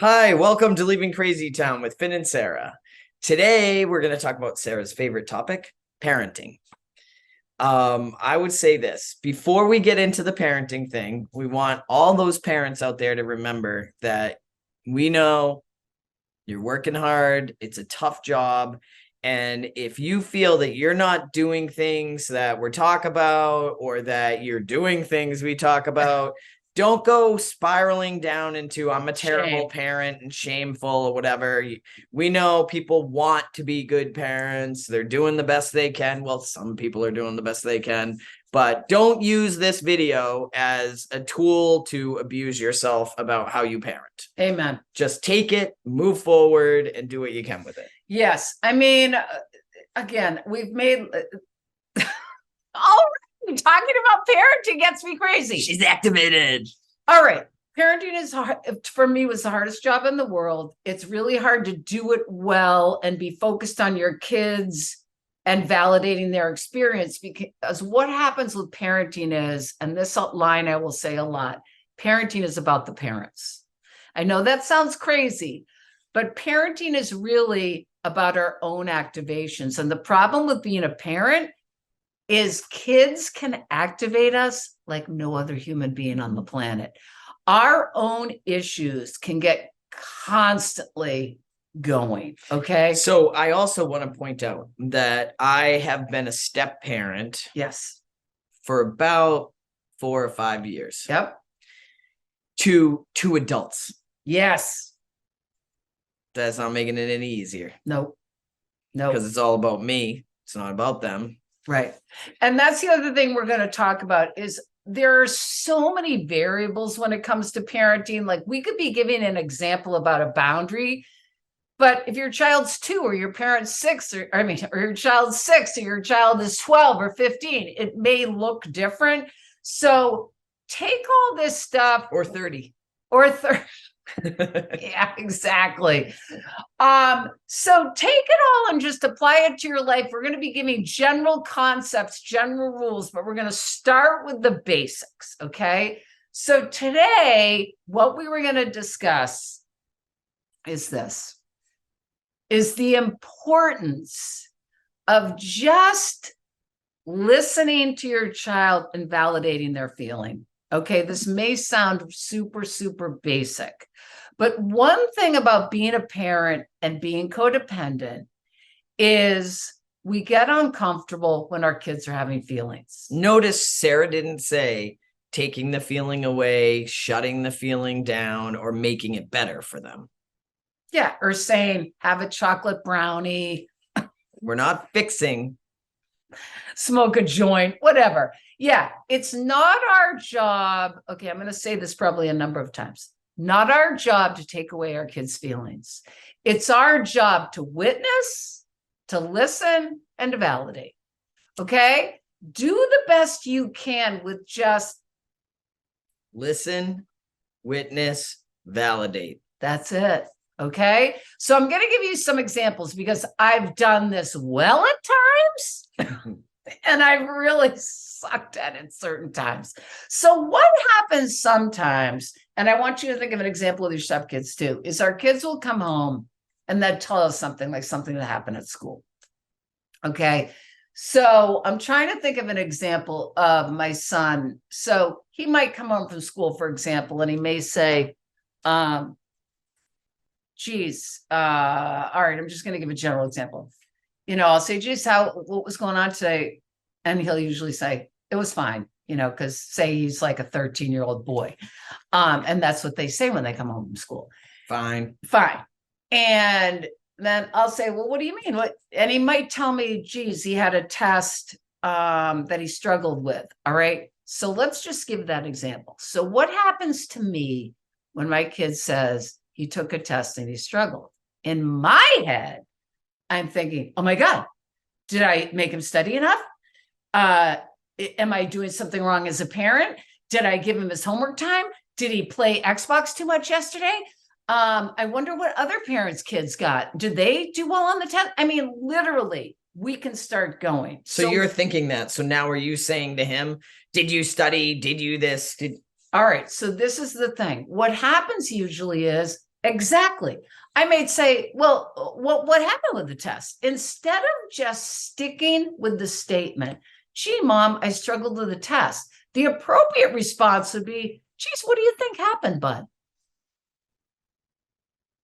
Hi, welcome to Leaving Crazy Town with Finn and Sarah. Today, we're going to talk about Sarah's favorite topic, parenting. I would say this, before we get into the parenting thing, we want all those parents out there to remember that we know you're working hard, it's a tough job, and if you feel that you're not doing things that we're talk about or that you're doing things we talk about, don't go spiraling down into I'm a terrible parent and shameful or whatever. We know people want to be good parents. They're doing the best they can. Well, some people are doing the best they can, but don't use this video as a tool to abuse yourself about how you parent. Amen. Just take it, move forward, and do what you can with it. Yes. I mean, again, we've made all talking about parenting gets me crazy. She's activated. All right. Parenting is hard for me, was the hardest job in the world. It's really hard to do it well and be focused on your kids and validating their experience, because what happens with parenting is, and this line I will say a lot, parenting is about the parents. I know that sounds crazy, but parenting is really about our own activations. And the problem with being a parent is kids can activate us like no other human being on the planet. Our own issues can get constantly going. Okay. So I also want to point out that I have been a step parent. Yes. For about 4 or 5 years. Yep. To adults. Yes. That's not making it any easier. No. Because it's all about me. It's not about them. Right. And that's the other thing we're going to talk about is there are so many variables when it comes to parenting. Like we could be giving an example about a boundary, but if your child's 2 or your parent's 6, or your child's 6 or your child is 12 or 15, it may look different. So take all this stuff. Or 30. Or 30. Yeah, exactly. So take it all and just apply it to your life. We're going to be giving general concepts, general rules, but we're going to start with the basics. Okay. So today, what we were going to discuss is the importance of just listening to your child and validating their feeling. Okay, this may sound super, super basic, but one thing about being a parent and being codependent is we get uncomfortable when our kids are having feelings. Notice Sarah didn't say taking the feeling away, shutting the feeling down, or making it better for them. Yeah, or saying, have a chocolate brownie. We're not fixing. Smoke a joint, whatever. Yeah, it's not our job. Okay, I'm going to say this probably a number of times. Not our job to take away our kids' feelings. It's our job to witness, to listen, and to validate. Okay? Do the best you can with just listen, witness, validate. That's it. Okay? So I'm going to give you some examples because I've done this well at times. And I've really sucked at it certain times. So what happens sometimes, and I want you to think of an example with your stepkids too, is our kids will come home and they'll tell us something like something that happened at school. Okay. So I'm trying to think of an example of my son. So he might come home from school, for example, and he may say, geez, all right, I'm just going to give a general example. I'll say, geez, what was going on today? And he'll usually say, it was fine, because say he's like a 13-year-old boy. And that's what they say when they come home from school. Fine. And then I'll say, well, what do you mean? What? And he might tell me, geez, he had a test that he struggled with. All right. So let's just give that example. So what happens to me when my kid says he took a test and he struggled? In my head, I'm thinking, oh my God, did I make him study enough? Am I doing something wrong as a parent? Did I give him his homework time? Did he play Xbox too much yesterday? I wonder what other parents' kids got. Did they do well on the test? I mean, literally, we can start going. So you're thinking that. So now are you saying to him, did you study? Did you this? All right. So this is the thing. What happens usually is Exactly. I may say, well, what happened with the test? Instead of just sticking with the statement, gee, mom, I struggled with the test. The appropriate response would be, geez, what do you think happened, bud?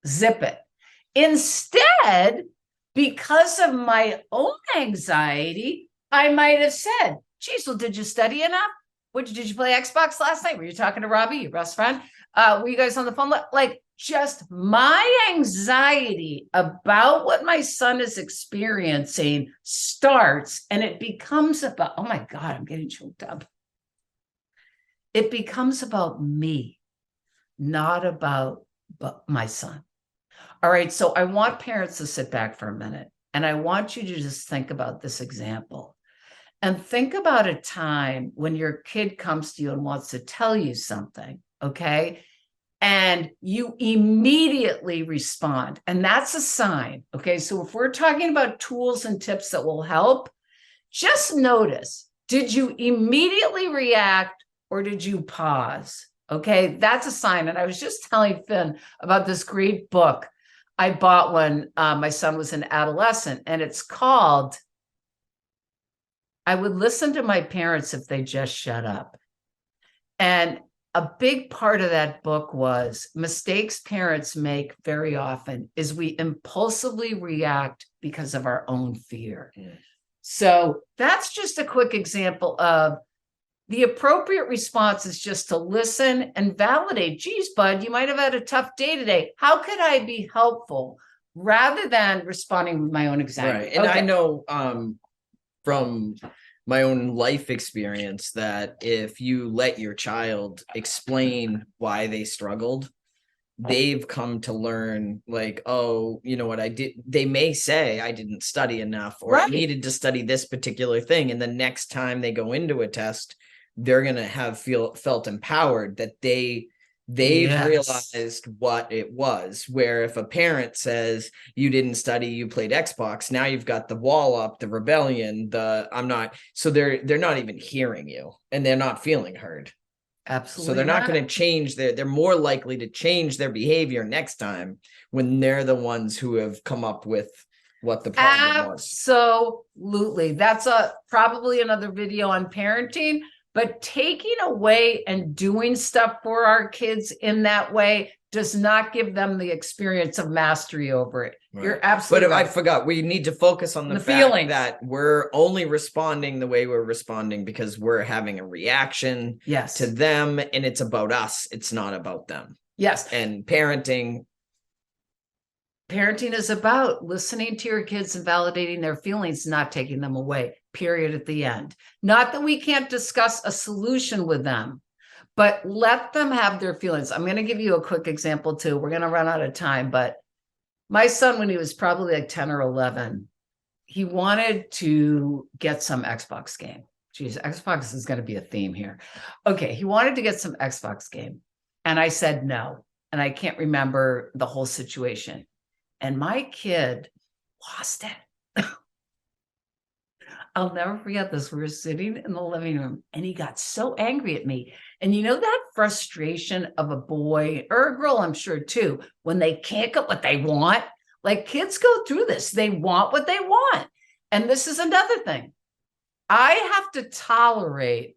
Zip it. Instead, because of my own anxiety, I might have said, geez, well, did you study enough? Did you play Xbox last night? Were you talking to Robbie, your best friend? Were you guys on the phone? Like, just my anxiety about what my son is experiencing starts, and it becomes about, oh my God, I'm getting choked up. It becomes about me, not about my son. All right, so I want parents to sit back for a minute, and I want you to just think about this example. And think about a time when your kid comes to you and wants to tell you something, okay? And you immediately respond. And that's a sign, okay? So if we're talking about tools and tips that will help, just notice, did you immediately react or did you pause? Okay, that's a sign. And I was just telling Finn about this great book I bought when my son was an adolescent, and it's called I Would Listen to My Parents If They Just Shut Up. And a big part of that book was mistakes parents make very often is we impulsively react because of our own fear. So that's just a quick example of the appropriate response is just to listen and validate. Geez, bud, you might have had a tough day today. How could I be helpful? Rather than responding with my own anxiety. Right. And I know from my own life experience that if you let your child explain why they struggled, they've come to learn, like, oh, you know what, I did. They may say I didn't study enough, or I needed to study this particular thing. And the next time they go into a test, they're going to have felt empowered that they've realized what it was. Where if a parent says you didn't study, you played Xbox, now you've got the wall up, the rebellion, I'm not. So they're not even hearing you, and they're not feeling heard. Absolutely. So they're not going to change they're more likely to change their behavior next time when they're the ones who have come up with what the problem was. Absolutely. That's probably another video on parenting. But taking away and doing stuff for our kids in that way does not give them the experience of mastery over it. Right. You're absolutely right. I forgot, we need to focus on the fact feelings. That we're only responding the way we're responding because we're having a reaction to them, and it's about us. It's not about them. Yes. And parenting is about listening to your kids and validating their feelings, not taking them away. Period. At the end. Not that we can't discuss a solution with them, but let them have their feelings. I'm going to give you a quick example too. We're going to run out of time, but my son, when he was probably like 10 or 11, he wanted to get some Xbox game. Geez, Xbox is going to be a theme here. Okay. He wanted to get some Xbox game. And I said no. And I can't remember the whole situation. And my kid lost it. I'll never forget this. We were sitting in the living room and he got so angry at me. And you know that frustration of a boy or a girl, I'm sure too, when they can't get what they want? Like kids go through this. They want what they want. And this is another thing. I have to tolerate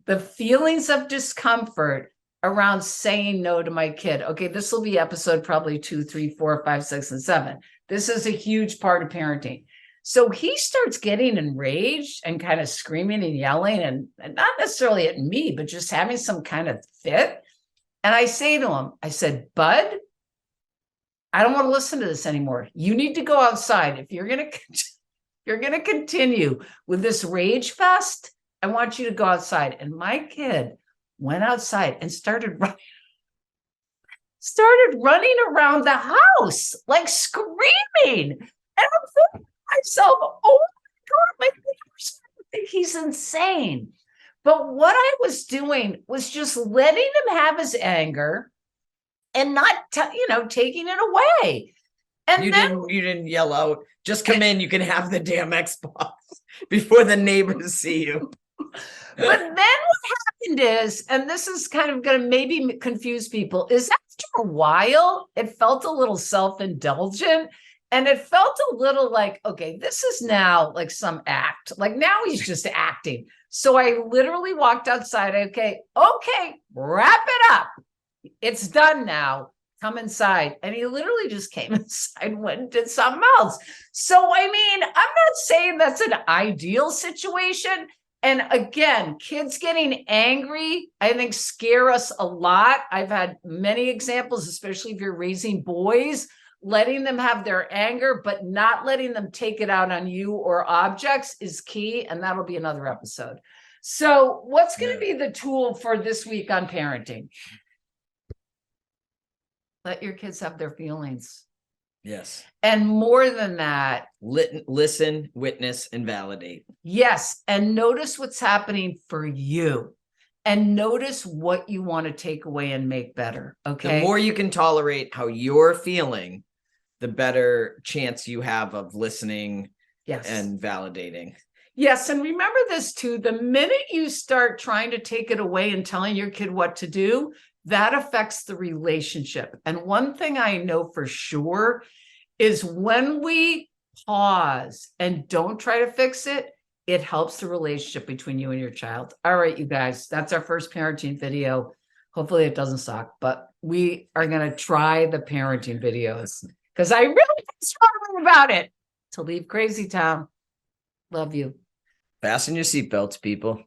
the feelings of discomfort around saying no to my kid. Okay, this will be episode probably 2, 3, 4, 5, 6, and 7. This is a huge part of parenting. So he starts getting enraged and kind of screaming and yelling, and not necessarily at me, but just having some kind of fit. And I say to him, I said, bud, I don't want to listen to this anymore. You need to go outside. If you're going to continue with this rage fest, I want you to go outside. And my kid went outside and started running around the house, like screaming. And I'm thinking to myself, oh my God, my neighbors think he's insane. But what I was doing was just letting him have his anger and not, taking it away. And you didn't yell out, just come in, you can have the damn Xbox before the neighbors see you. But then what happened is, and this is kind of going to maybe confuse people, is after a while, it felt a little self-indulgent. And it felt a little like, okay, this is now like some act. Like now he's just acting. So I literally walked outside. Okay, wrap it up. It's done now. Come inside. And he literally just came inside and went and did something else. So, I mean, I'm not saying that's an ideal situation. And again, kids getting angry, I think, scare us a lot. I've had many examples, especially if you're raising boys, letting them have their anger, but not letting them take it out on you or objects is key. And that'll be another episode. So what's going to be the tool for this week on parenting? Let your kids have their feelings. Yes. And more than that, listen, witness, and validate. Yes. And notice what's happening for you. And notice what you want to take away and make better. Okay. The more you can tolerate how you're feeling, the better chance you have of listening and validating. Yes. And remember this too, the minute you start trying to take it away and telling your kid what to do, that affects the relationship. And one thing I know for sure is when we pause and don't try to fix it, it helps the relationship between you and your child. All right, you guys, that's our first parenting video. Hopefully it doesn't suck, but we are going to try the parenting videos because I really am struggling about it to leave Crazy Town. Love you. Fasten your seatbelts, people.